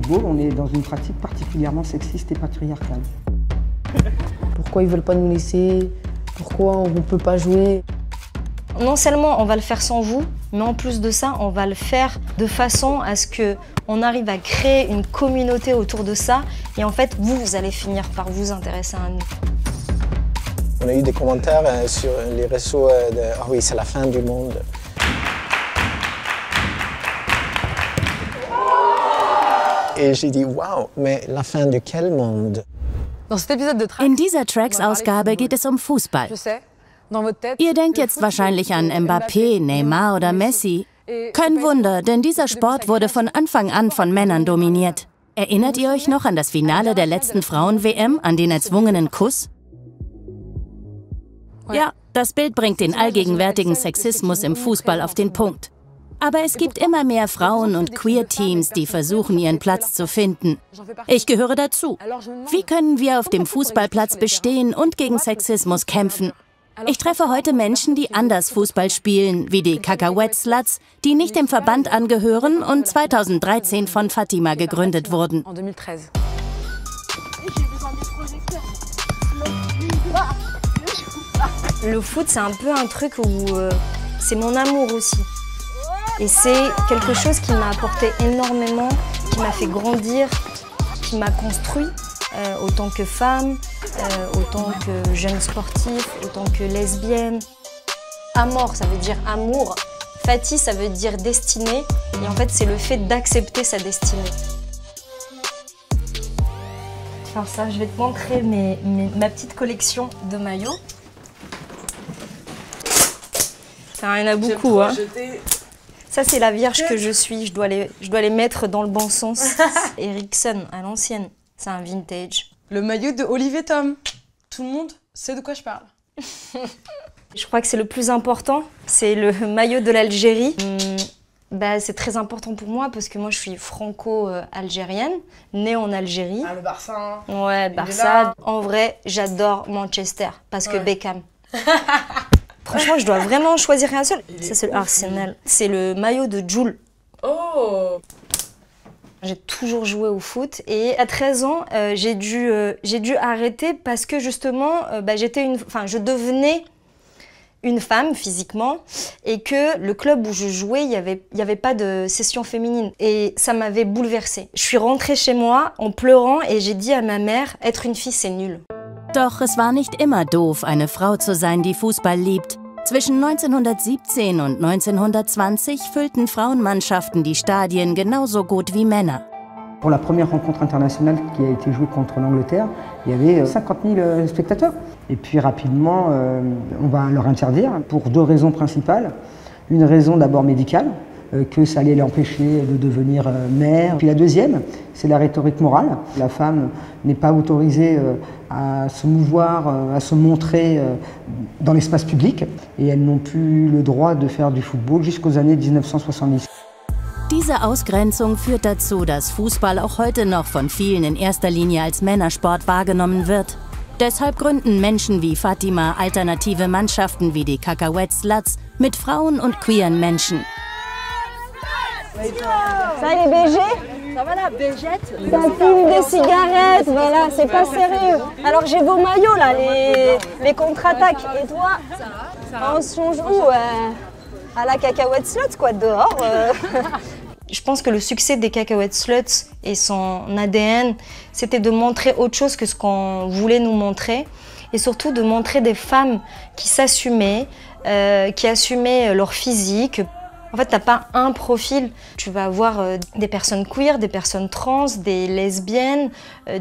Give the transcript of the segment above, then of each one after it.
football, on est dans une pratique particulièrement sexiste et patriarcale. Pourquoi ils ne veulent pas nous laisser? Pourquoi on ne peut pas jouer? Non seulement on va le faire sans vous, mais en plus de ça, on va le faire de façon à ce qu'on arrive à créer une communauté autour de ça. Et en fait, vous allez finir par vous intéresser à nous. On a eu des commentaires sur les réseaux de « Ah oui, c'est la fin du monde ». Et j'ai dit « Wow, mais la fin de quel monde ?» In dieser Tracks-Ausgabe geht es um Fußball. Ihr denkt jetzt wahrscheinlich an Mbappé, Neymar oder Messi. Kein Wunder, denn dieser Sport wurde von Anfang an von Männern dominiert. Erinnert ihr euch noch an das Finale der letzten Frauen-WM, an den erzwungenen Kuss? Ja, das Bild bringt den allgegenwärtigen Sexismus im Fußball auf den Punkt. Aber es gibt immer mehr Frauen- und Queer-Teams, die versuchen, ihren Platz zu finden. Ich gehöre dazu. Wie können wir auf dem Fußballplatz bestehen und gegen Sexismus kämpfen? Ich treffe heute Menschen, die anders Fußball spielen, wie die Cacahuète Sluts, die nicht dem Verband angehören und 2013 von Fatima gegründet wurden. Le foot, c'est un peu un truc où c'est mon amour aussi. Et c'est quelque chose qui m'a apporté énormément, qui m'a fait grandir, qui m'a construit autant que femme, autant que jeune sportif, autant que lesbienne. Amor, ça veut dire amour. Fati, ça veut dire destinée. Et en fait, c'est le fait d'accepter sa destinée. Alors ça, je vais te montrer ma petite collection de maillots. Ça, il y en a beaucoup, hein. Ça, c'est la vierge que je suis. Je dois les mettre dans le bon sens. Ericsson, à l'ancienne. C'est un vintage. Le maillot de Olivier Tom. Tout le monde sait de quoi je parle. Je crois que c'est le plus important. C'est le maillot de l'Algérie. C'est très important pour moi parce que moi, je suis franco-algérienne, née en Algérie. Ah, le Barça. Hein. Ouais, Barça. En vrai, j'adore Manchester parce que Beckham. Franchement, je dois vraiment choisir un seul. Ça, c'est l'Arsenal. C'est le maillot de Jules. Oh! J'ai toujours joué au foot et à 13 ans, j'ai dû arrêter parce que justement, je devenais une femme physiquement et que le club où je jouais, il y avait pas de session féminine et ça m'avait bouleversée. Je suis rentrée chez moi en pleurant et j'ai dit à ma mère, être une fille, c'est nul. Doch es war nicht immer doof, eine Frau zu sein, die Fußball liebt. Zwischen 1917 und 1920 füllten Frauenmannschaften die Stadien genauso gut wie Männer. Pour la première rencontre internationale qui a été jouée contre l'Angleterre, il y avait 50 000 spectateurs. Et puis rapidement, on va leur interdire pour deux raisons principales. Une raison d'abord médicale, que ça allait l'empêcher de devenir mère. Puis la deuxième, c'est la rhétorique morale. La femme n'est pas autorisée à se mouvoir, à se montrer dans l'espace public. Et elles n'ont plus le droit de faire du football jusqu'aux années 1970. Diese Ausgrenzung führt dazu, dass Fußball auch heute noch von vielen in erster Linie als Männersport wahrgenommen wird. Deshalb gründen Menschen wie Fatima alternative Mannschaften wie die Cacahuète Sluts mit Frauen und queeren Menschen. Ça les BG? Ça va la bégette? Ça fume des cigarettes, voilà, c'est pas sérieux. Alors j'ai vos maillots là, les contre-attaques. Et toi? Ça va. On se change où? À la Cacahuète Sluts quoi, dehors. Je pense que le succès des Cacahuète Sluts et son ADN, c'était de montrer autre chose que ce qu'on voulait nous montrer. Et surtout de montrer des femmes qui s'assumaient, qui assumaient leur physique. En fait, t'as pas un profil. Tu vas avoir des personnes queer, des personnes trans, des lesbiennes,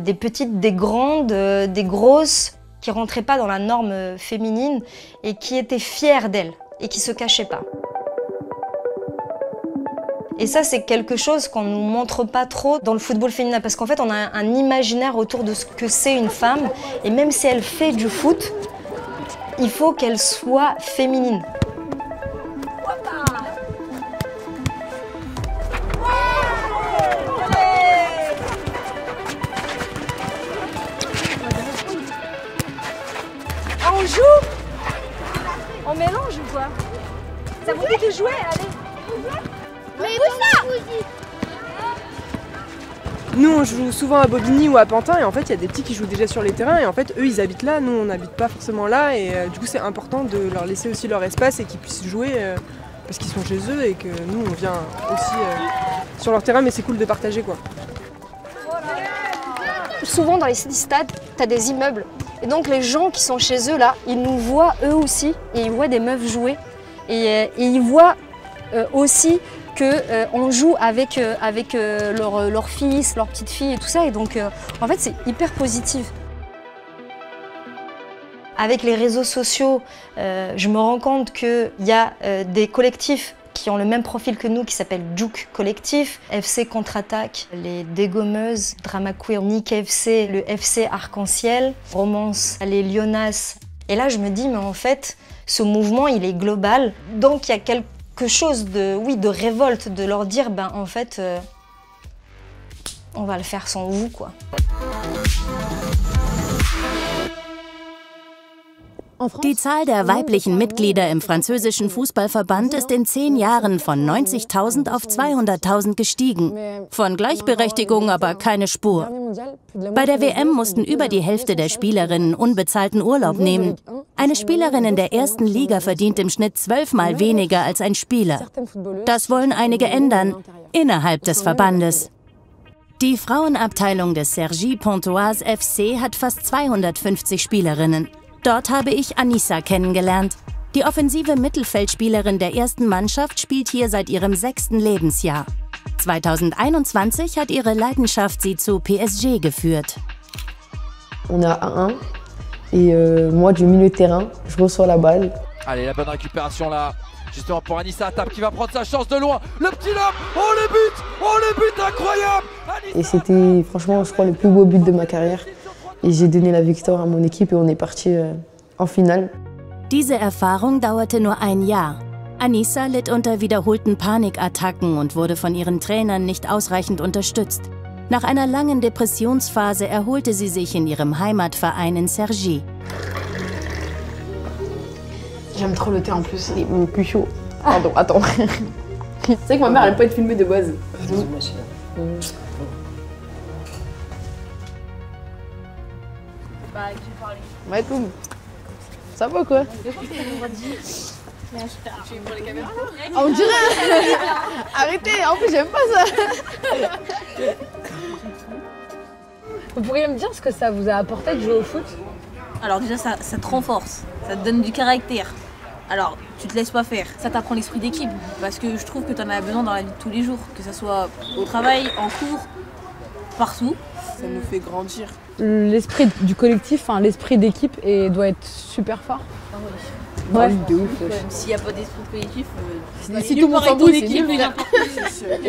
des petites, des grandes, des grosses, qui rentraient pas dans la norme féminine et qui étaient fières d'elles et qui se cachaient pas. Et ça, c'est quelque chose qu'on ne nous montre pas trop dans le football féminin parce qu'en fait, on a un imaginaire autour de ce que c'est une femme et même si elle fait du foot, il faut qu'elle soit féminine. On joue? On mélange ou quoi? Ça vous dit de jouer? Allez! Mais où ça? Nous on joue souvent à Bobigny ou à Pantin et en fait il y a des petits qui jouent déjà sur les terrains et en fait eux ils habitent là, nous on n'habite pas forcément là et du coup c'est important de leur laisser aussi leur espace et qu'ils puissent jouer parce qu'ils sont chez eux et que nous on vient aussi sur leur terrain mais c'est cool de partager quoi. Souvent dans les stades, tu as des immeubles et donc les gens qui sont chez eux là, ils nous voient eux aussi et ils voient des meufs jouer et ils voient aussi qu'on joue avec leurs fils, leurs petites filles et tout ça et donc en fait c'est hyper positif. Avec les réseaux sociaux, je me rends compte qu'il y a des collectifs qui ont le même profil que nous, qui s'appellent Juke Collectif, FC Contre-Attaque, les Dégommeuses, Drama Queer, Nick FC, le FC Arc-en-Ciel, Romance, les Lionas. Et là, je me dis, mais en fait, ce mouvement, il est global. Donc, il y a quelque chose de, oui, de révolte, de leur dire, ben en fait, on va le faire sans vous, quoi. Die Zahl der weiblichen Mitglieder im französischen Fußballverband ist in 10 Jahren von 90.000 auf 200.000 gestiegen. Von Gleichberechtigung aber keine Spur. Bei der WM mussten über die Hälfte der Spielerinnen unbezahlten Urlaub nehmen. Eine Spielerin in der ersten Liga verdient im Schnitt 12-mal weniger als ein Spieler. Das wollen einige ändern, innerhalb des Verbandes. Die Frauenabteilung des Cergy Pontoise FC hat fast 250 Spielerinnen. Dort habe ich Anissa kennengelernt. Die offensive Mittelfeldspielerin der ersten Mannschaft spielt hier seit ihrem 6. Lebensjahr. 2021 hat ihre Leidenschaft sie zu PSG geführt. On est à 1-1 et moi du milieu de terrain, je reçois la balle. Allez, la bonne récupération là, justement pour Anissa Atap qui va prendre sa chance de loin. Le petit lob, oh le but incroyable. Et c'était franchement, je crois, le plus beau but de ma carrière. Et j'ai donné la victoire à mon équipe et on est parti en finale. Diese Erfahrung dauerte nur ein Jahr. Anissa litt unter wiederholten Panikattacken und wurde von ihren Trainern nicht ausreichend unterstützt. Nach einer langen Depressionsphase erholte sie sich in ihrem Heimatverein in Cergy. J'aime trop le thé en plus, il est plus chaud. Pardon, attends. C'est vrai que ma mère elle peut être filmée de base. Ouais, tout. Ça va quoi? On dirait. Arrêtez, en plus j'aime pas ça. Vous pourriez me dire ce que ça vous a apporté de jouer au foot? Alors déjà ça te renforce, ça te donne du caractère. Alors tu te laisses pas faire, ça t'apprend l'esprit d'équipe parce que je trouve que tu en as besoin dans la vie de tous les jours, que ce soit au travail, en cours, partout. Ça nous fait grandir. L'esprit du collectif, l'esprit d'équipe doit être super fort. Ah oui. Ouais. De ouf. S'il n'y a pas d'esprit de collectif, si tout le monde s'en fout, c'est nul.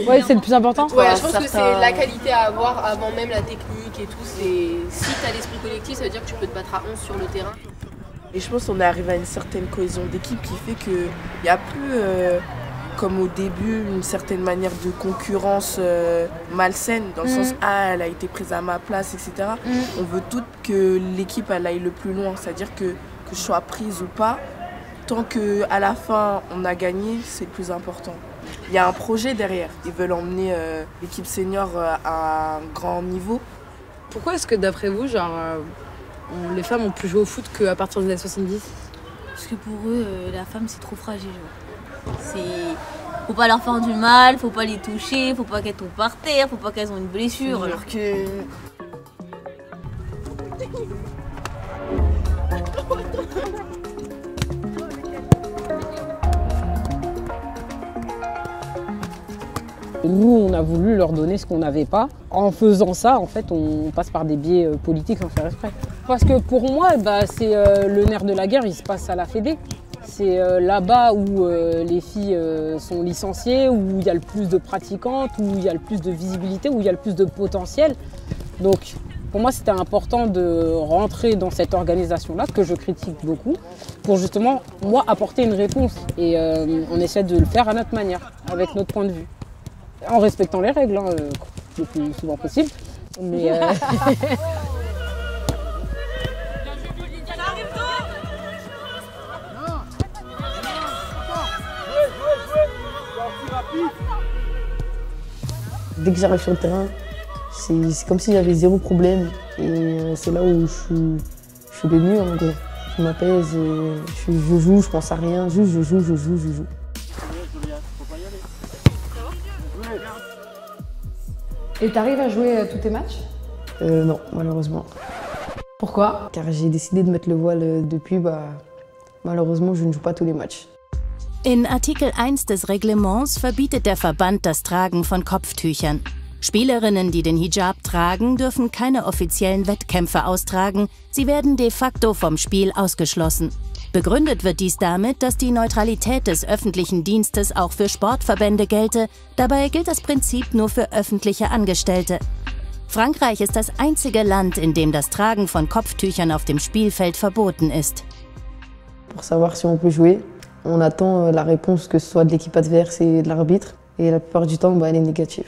Ouais, c'est le plus important. Ouais, je pense que c'est la qualité à avoir avant même la technique et tout. Si tu as l'esprit collectif, ça veut dire que tu peux te battre à 11 sur le terrain. Et je pense qu'on est arrivé à une certaine cohésion d'équipe qui fait qu'il n'y a plus, comme au début, une certaine manière de concurrence malsaine, dans le sens « Ah, elle a été prise à ma place, etc. On veut toutes que l'équipe elle aille le plus loin, c'est-à-dire que je sois prise ou pas, tant qu'à la fin on a gagné, c'est le plus important. Il y a un projet derrière, ils veulent emmener l'équipe senior à un grand niveau. Pourquoi est-ce que d'après vous, les femmes ont pu jouer au foot qu'à partir des années 70? Parce que pour eux, la femme c'est trop fragile. Faut pas leur faire du mal, faut pas les toucher, faut pas qu'elles tombent par terre, faut pas qu'elles ont une blessure, alors que... Nous, on a voulu leur donner ce qu'on n'avait pas. En faisant ça, en fait, on passe par des biais politiques sans faire exprès. Parce que pour moi, c'est le nerf de la guerre, il se passe à la Fédé. C'est là-bas où les filles sont licenciées, où il y a le plus de pratiquantes, où il y a le plus de visibilité, où il y a le plus de potentiel. Donc, pour moi, c'était important de rentrer dans cette organisation-là, que je critique beaucoup, pour justement, moi, apporter une réponse. Et on essaie de le faire à notre manière, avec notre point de vue. En respectant les règles, le plus souvent possible. Mais dès que j'arrive sur le terrain, c'est comme si j'avais zéro problème. Et c'est là où je suis le mieux en gros. Je m'apaise, je joue, je pense à rien, juste je joue. Et t'arrives à jouer tous tes matchs? Non, malheureusement. Pourquoi? Car j'ai décidé de mettre le voile depuis, malheureusement je ne joue pas tous les matchs. In Artikel 1 des Reglements verbietet der Verband das Tragen von Kopftüchern. Spielerinnen, die den Hijab tragen, dürfen keine offiziellen Wettkämpfe austragen. Sie werden de facto vom Spiel ausgeschlossen. Begründet wird dies damit, dass die Neutralität des öffentlichen Dienstes auch für Sportverbände gelte. Dabei gilt das Prinzip nur für öffentliche Angestellte. Frankreich ist das einzige Land, in dem das Tragen von Kopftüchern auf dem Spielfeld verboten ist. Pour savoir si on peut jouer, on attend la réponse que ce soit de l'équipe adverse et de l'arbitre. Et la plupart du temps, elle est négative.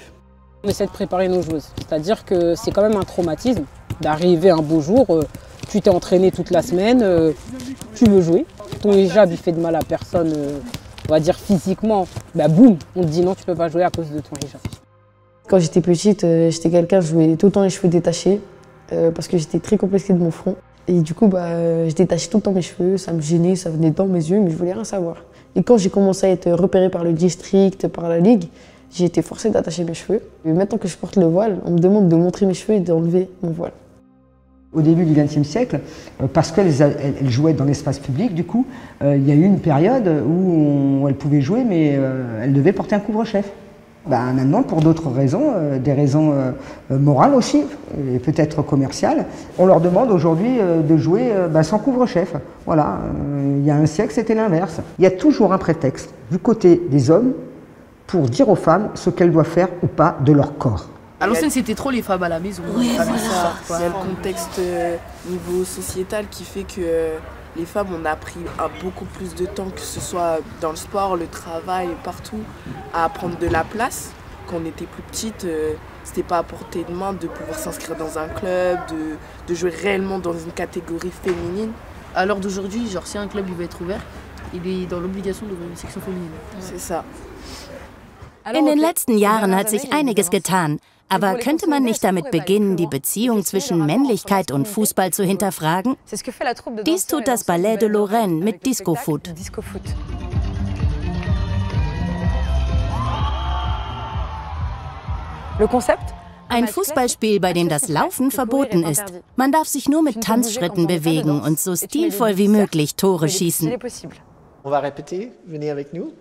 On essaie de préparer nos joueuses. C'est-à-dire que c'est quand même un traumatisme d'arriver un beau jour, tu t'es entraîné toute la semaine, tu veux jouer. Ton hijab, il fait de mal à personne, on va dire physiquement. Boum, on te dit non, tu peux pas jouer à cause de ton hijab. Quand j'étais petite, j'étais quelqu'un, je jouais tout le temps les cheveux détachés parce que j'étais très complexée de mon front. Et du coup, je détachais tout le temps mes cheveux, ça me gênait, ça venait dans mes yeux, mais je voulais rien savoir. Et quand j'ai commencé à être repérée par le district, par la ligue, j'ai été forcée d'attacher mes cheveux. Et maintenant que je porte le voile, on me demande de montrer mes cheveux et d'enlever mon voile. Au début du XXe siècle, parce qu'elles jouaient dans l'espace public, du coup, il y a eu une période où elles pouvaient jouer, mais elles devaient porter un couvre-chef. Maintenant, pour d'autres raisons, des raisons morales aussi, et peut-être commerciales, on leur demande aujourd'hui de jouer sans couvre-chef. Voilà, il y a un siècle, c'était l'inverse. Il y a toujours un prétexte du côté des hommes pour dire aux femmes ce qu'elles doivent faire ou pas de leur corps. À l'ancienne, c'était trop les femmes à la maison. Oui, voilà. Il y a le contexte niveau sociétal qui fait que les femmes, on a pris beaucoup plus de temps, que ce soit dans le sport, le travail, partout, à prendre de la place. Quand on était plus petite, c'était pas à portée de main de pouvoir s'inscrire dans un club, de jouer réellement dans une catégorie féminine. À l'heure d'aujourd'hui, genre si un club il va être ouvert, il est dans l'obligation d'ouvrir une section féminine. C'est ça. In den letzten Jahren hat sich einiges getan. Aber könnte man nicht damit beginnen, die Beziehung zwischen Männlichkeit und Fußball zu hinterfragen? Dies tut das Ballet de Lorraine mit Disco Foot. Ein Fußballspiel, bei dem das Laufen verboten ist. Man darf sich nur mit Tanzschritten bewegen und so stilvoll wie möglich Tore schießen. On va répéter, venez avec nous.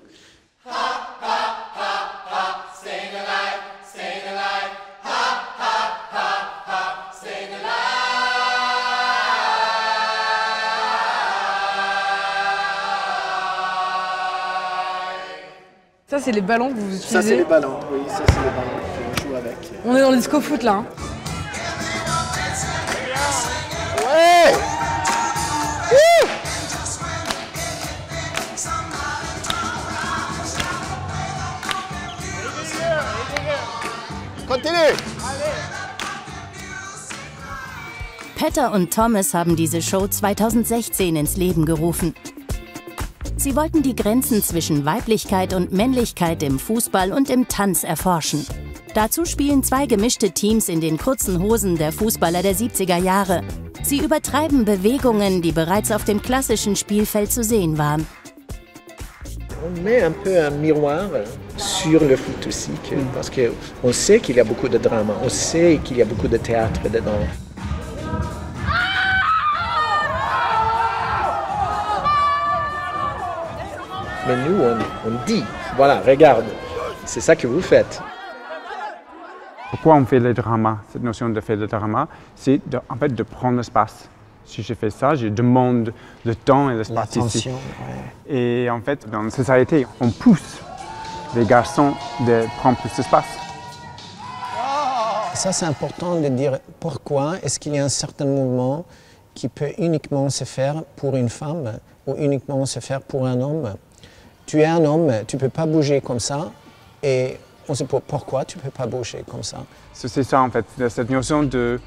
Ça, c'est les ballons que vous utilisez? Ça, c'est les ballons, oui, ça, c'est les ballons qu'on joue avec. On est dans le disco foot, là. Ouais! Continue! Petter und Thomas haben diese Show 2016 ins Leben gerufen. Sie wollten die Grenzen zwischen Weiblichkeit und Männlichkeit im Fußball und im Tanz erforschen. Dazu spielen zwei gemischte Teams in den kurzen Hosen der Fußballer der 70er Jahre. Sie übertreiben Bewegungen, die bereits auf dem klassischen Spielfeld zu sehen waren. On met un peu un miroir sur le foot aussi, parce qu'on sait qu'il y a beaucoup de drama, on sait qu'il y a beaucoup de théâtre dedans. Mais nous, on dit, voilà, regarde, c'est ça que vous faites. Pourquoi on fait le drama? Cette notion de faire le drama, c'est en fait de prendre l'espace. Si je fais ça, je demande le temps et l'espace ici. Ouais. Et en fait, dans la société, on pousse les garçons de prendre plus d'espace. Ça, c'est important de dire pourquoi est-ce qu'il y a un certain mouvement qui peut uniquement se faire pour une femme ou uniquement se faire pour un homme. Tu es un homme, tu ne peux pas bouger comme ça, et on se pose pourquoi tu ne peux pas bouger comme ça. C'est ça en fait, cette notion de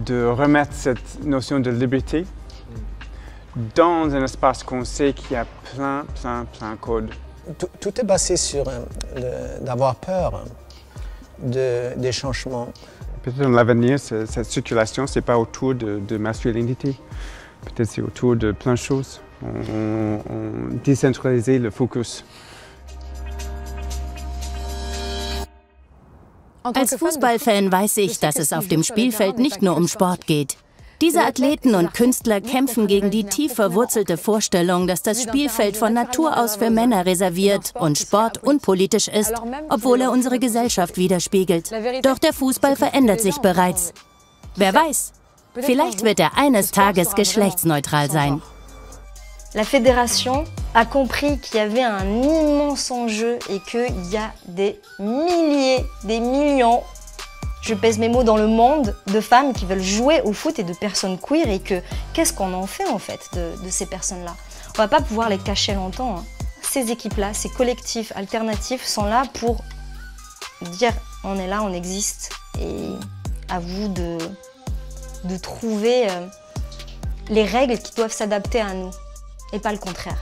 remettre cette notion de liberté dans un espace qu'on sait qu'il y a plein de codes. Tout est basé sur d'avoir peur des changements. Peut-être dans l'avenir, cette circulation, ce n'est pas autour de masculinité. Peut-être c'est autour de plein de choses. On décentralise le focus. Als Fußballfan weiß ich, dass es auf dem Spielfeld nicht nur um Sport geht. Diese Athleten und Künstler kämpfen gegen die tief verwurzelte Vorstellung, dass das Spielfeld von Natur aus für Männer reserviert und Sport unpolitisch ist, obwohl er unsere Gesellschaft widerspiegelt. Doch der Fußball verändert sich bereits. Wer weiß, vielleicht wird er eines Tages geschlechtsneutral sein. La fédération a compris qu'il y avait un immense enjeu et qu'il y a des milliers, des millions, je pèse mes mots, dans le monde de femmes qui veulent jouer au foot et de personnes queer et que qu'est-ce qu'on en fait en fait de ces personnes-là? On va pas pouvoir les cacher longtemps. Hein. Ces équipes-là, ces collectifs alternatifs sont là pour dire on est là, on existe et à vous de trouver les règles qui doivent s'adapter à nous et pas le contraire.